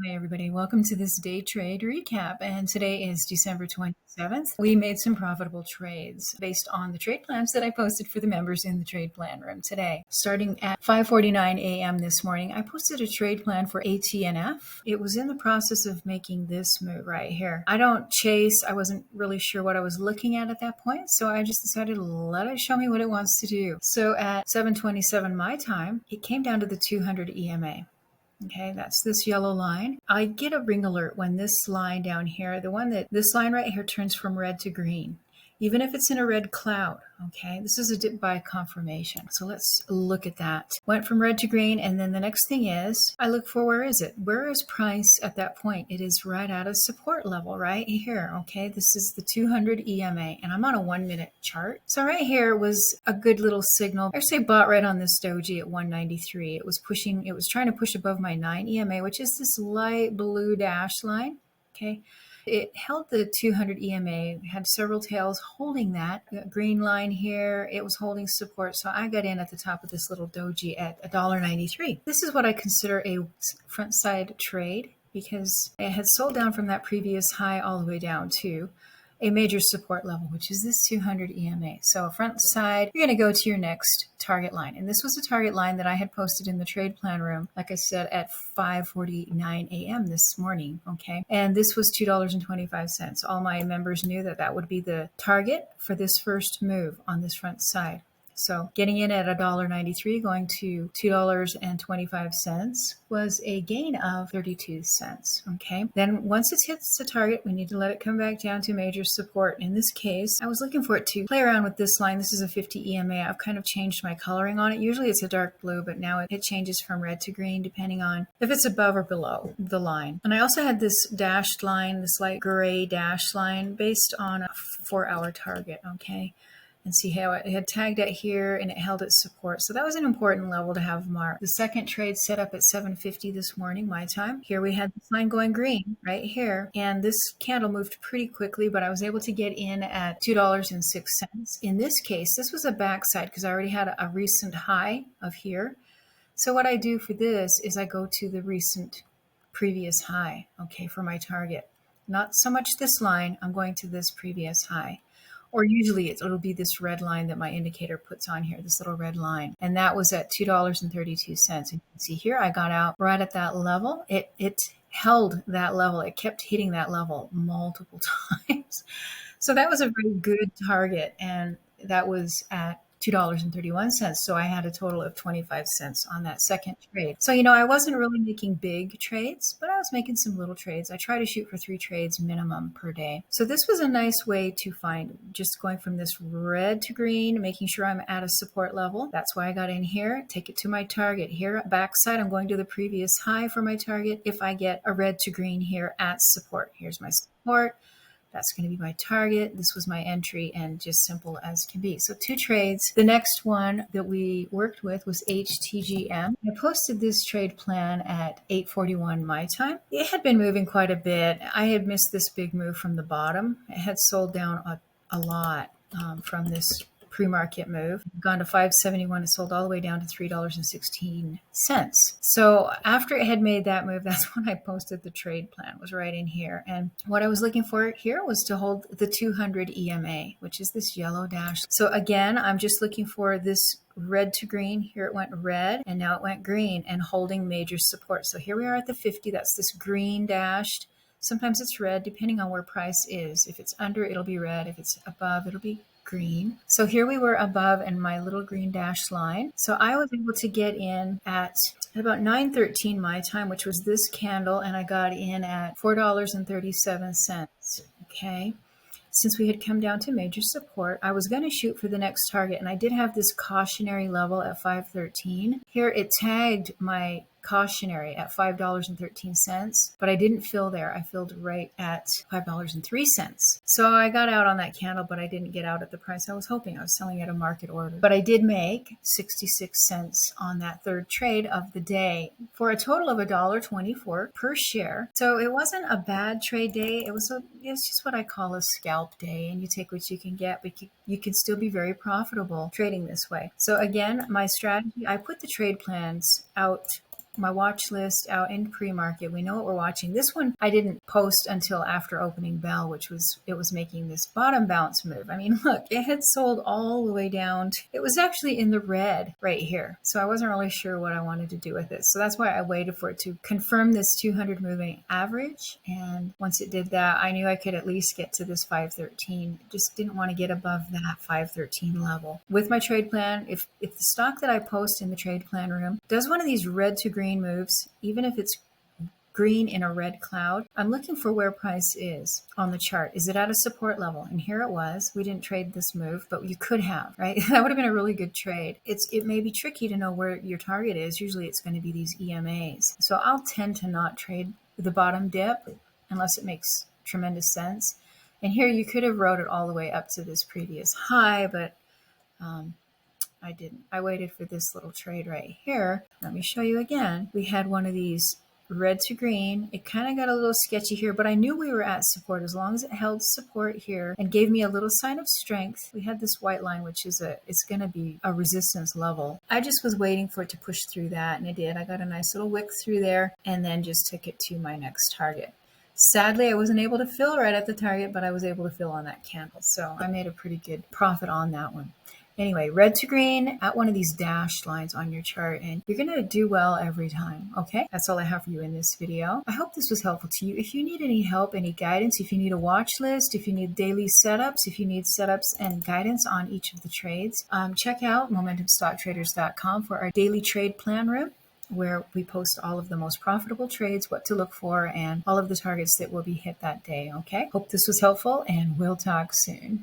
Hi, everybody. Welcome to this day trade recap. And today is December 27th. We made some profitable trades based on the trade plans that I posted for the members in the trade plan room today. Starting at 5:49 a.m. this morning, I posted a trade plan for ATNF. It was in the process of making this move right here. I don't chase. I wasn't really sure what I was looking at that point, so I just decided to let it show me what it wants to do. So at 7:27 my time, it came down to the 200 EMA. Okay, that's this yellow line. I get a ring alert when this line down here, this line right here turns from red to green, even if it's in a red cloud. Okay, this is a dip buy confirmation. So let's look at that. Went from red to green, and then the next thing is I look for where is it? Where is price at that point? It is right at a support level right here. Okay, this is the 200 EMA, and I'm on a 1-minute chart. So right here was a good little signal. I actually bought right on this doji at 193. It was trying to push above my 9 EMA, which is this light blue dash line. Okay. It held the 200 EMA, had several tails holding that green line here. It was holding support. So I got in at the top of this little doji at $1.93. This is what I consider a front side trade because it had sold down from that previous high all the way down to a major support level, which is this 200 EMA. So front side, you're going to go to your next target line. And this was a target line that I had posted in the trade plan room, like I said, at 5:49 a.m. this morning. Okay. And this was $2.25. All my members knew that that would be the target for this first move on this front side. So getting in at $1.93, going to $2.25 was a gain of 32 cents. Okay. Then once it hits the target, we need to let it come back down to major support. In this case, I was looking for it to play around with this line. This is a 50 EMA. I've kind of changed my coloring on it. Usually it's a dark blue, but now it changes from red to green depending on if it's above or below the line. And I also had this dashed line, this light gray dash line based on a 4-hour target. Okay. And see how it had tagged it here and it held its support. So that was an important level to have marked. The second trade set up at 7:50 this morning, my time. Here we had this line going green right here. And this candle moved pretty quickly, but I was able to get in at $2.06. In this case, this was a backside because I already had a recent high of here. So what I do for this is I go to the recent previous high, okay, for my target. Not so much this line, I'm going to this previous high. Or usually it'll be this red line that my indicator puts on here, this little red line. And that was at $2.32. And you can see here, I got out right at that level. It held that level. It kept hitting that level multiple times. So that was a very good target. And that was at $2.31. So I had a total of 25 cents on that second trade. So, I wasn't really making big trades, but I was making some little trades. I try to shoot for 3 trades minimum per day. So this was a nice way to find just going from this red to green, making sure I'm at a support level. That's why I got in here, take it to my target. Here, backside, I'm going to the previous high for my target. If I get a red to green here at support, here's my support. That's going to be my target. This was my entry, and just simple as can be. So 2 trades. The next one that we worked with was HTGM. I posted this trade plan at 8:41 my time. It had been moving quite a bit. I had missed this big move from the bottom. It had sold down a lot from this pre-market move. Gone to 571. It sold all the way down to $3.16. So after it had made that move, that's when I posted the trade plan, was right in here. And what I was looking for here was to hold the 200 EMA, which is this yellow dash. So again, I'm just looking for this red to green. Here it went red and now it went green and holding major support. So here we are at the 50. That's this green dashed. Sometimes it's red depending on where price is. If it's under, it'll be red. If it's above, it'll be green. So here we were above in my little green dash line. So I was able to get in at about 9:13 my time, which was this candle, and I got in at $4.37. Okay. Since we had come down to major support, I was going to shoot for the next target, and I did have this cautionary level at 513. Here it tagged my cautionary at $5.13, but I didn't fill there. I filled right at $5.03. So I got out on that candle, but I didn't get out at the price I was hoping. I was selling at a market order. But I did make 66 cents on that third trade of the day for a total of $1.24 per share. So it wasn't a bad trade day. It was just what I call a scalp day, and you take what you can get, but you can still be very profitable trading this way. So again, my strategy, I put the trade plans out my watch list out in pre-market. We know what we're watching. This one I didn't post until after opening bell, which was, it was making this bottom bounce move. I mean, look, it had sold all the way down. It was actually in the red right here. So I wasn't really sure what I wanted to do with it. So that's why I waited for it to confirm this 200 moving average. And once it did that, I knew I could at least get to this 513. Just didn't want to get above that 513 level. With my trade plan, if the stock that I post in the trade plan room does one of these red to green moves, even if it's green in a red cloud, I'm looking for where price is on the chart. Is it at a support level? And here it was. We didn't trade this move, but you could have, right? That would have been a really good trade. It may be tricky to know where your target is. Usually it's going to be these EMAs. So I'll tend to not trade the bottom dip unless it makes tremendous sense. And here you could have rode it all the way up to this previous high, but I didn't. I waited for this little trade right here. Let me show you again. We had one of these red to green. It kind of got a little sketchy here, but I knew we were at support as long as it held support here and gave me a little sign of strength. We had this white line, which is it's going to be a resistance level. I just was waiting for it to push through that, and it did. I got a nice little wick through there and then just took it to my next target. Sadly, I wasn't able to fill right at the target, but I was able to fill on that candle. So I made a pretty good profit on that one. Anyway, red to green at one of these dashed lines on your chart, and you're going to do well every time, okay? That's all I have for you in this video. I hope this was helpful to you. If you need any help, any guidance, if you need a watch list, if you need daily setups, if you need setups and guidance on each of the trades, check out momentumstocktraders.com for our daily trade plan room, where we post all of the most profitable trades, what to look for, and all of the targets that will be hit that day, okay? Hope this was helpful, and we'll talk soon.